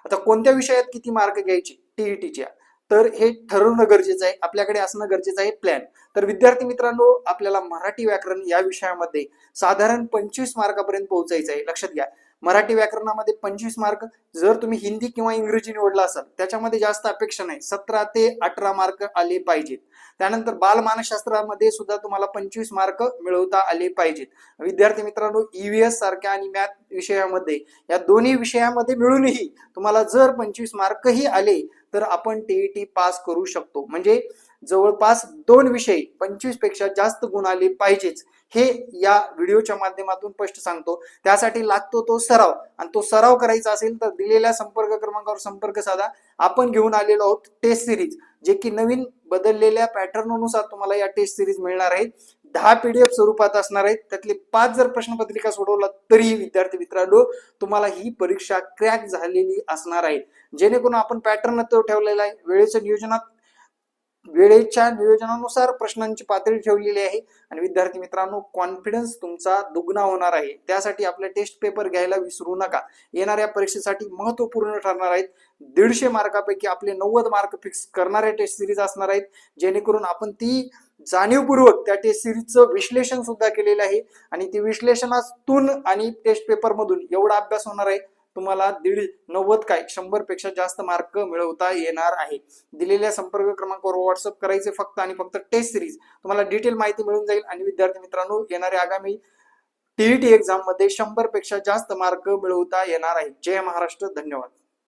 आता कोणत्या विषयात किती मार्क घ्यायचे टीईटीच्या, तर हे ठरवणं गरजेचं आहे, आपल्याकडे असणं गरजेचं आहे प्लॅन. तर विद्यार्थी मित्रांनो, आपल्याला मराठी व्याकरण या विषयामध्ये साधारण 25 मार्कापर्यंत पोहोचायचं आहे. लक्षात घ्या, मराठी व्याकरणामध्ये 25 मार्क. जर तुम्ही हिंदी किंवा इंग्रजी निवडला असाल त्याच्यामध्ये जास्त अपेक्षा नाही, 17 ते 18 मार्क आले पाहिजेत. त्यानंतर बालमानसशास्त्रामध्ये सुद्धा तुम्हाला 25 मार्क मिळवता आले पाहिजेत. विद्यार्थी मित्रांनो, ईव्हीएस सारख्या आणि मॅथ विषयामध्ये, या दोन्ही विषयामध्ये मिळूनही तुम्हाला जर 25 मार्कही आले तर आपण टीईटी पास करू शकतो. म्हणजे जवळपास 2 विषय 25 पेक्षा जास्त गुण आले पाहिजेच, हे या व्हिडिओच्या माध्यमातून स्पष्ट सांगतो. त्यासाठी लागतो तो सराव, आणि तो सराव करायचा असेल तर दिलेल्या संपर्क क्रमांकावर संपर्क साधा. आपण घेऊन आलेलो आहोत टेस्ट सिरीज, जे की नवीन बदललेल्या पॅटर्ननुसार तुम्हाला या टेस्ट सिरीज मिळणार आहेत. 10 पीडीएफ स्वरूपात असणार आहेत. त्यातले 5 जर प्रश्नपत्रिका सोडवला तरीही विद्यार्थी मित्रांनो तुम्हाला ही परीक्षा क्रॅक झालेली असणार आहे. जेणेकरून आपण पॅटर्न तो ठेवलेला आहे, वेळेच्या नियोजनानुसार प्रश्नांची पातळी ठेवलेली आहे, आणि विद्यार्थी मित्रांनो कॉन्फिडन्स तुमचा दुगणा होणार आहे. त्यासाठी आपले टेस्ट पेपर घ्यायला विसरू नका. येणाऱ्या परीक्षेसाठी महत्वपूर्ण ठरणार आहेत. 150 मार्कापैकी आपले 90 मार्क फिक्स करणारे टेस्ट सिरीज असणार आहेत, जेणेकरून आपण ती जाणीवपूर्वक त्या टेस्ट सिरीजचं विश्लेषण सुद्धा केलेलं आहे, आणि ती विश्लेषणातून आणि टेस्ट पेपर मधून एवढा अभ्यास होणार आहे, तुम्हाला 90 काय 100 पेक्षा जास्त मार्क मिळवता येणार आहे. दिलेल्या संपर्क क्रमांकावर व्हॉट्सअप करायचे फक्त आणि फक्त टेस्ट सिरीज, तुम्हाला डिटेल माहिती मिळून जाईल. आणि विद्यार्थी मित्रांनो, येणाऱ्या आगामी टीईटी एक्झाम मध्ये 100 पेक्षा जास्त मार्क मिळवता येणार आहे. जय महाराष्ट्र, धन्यवाद.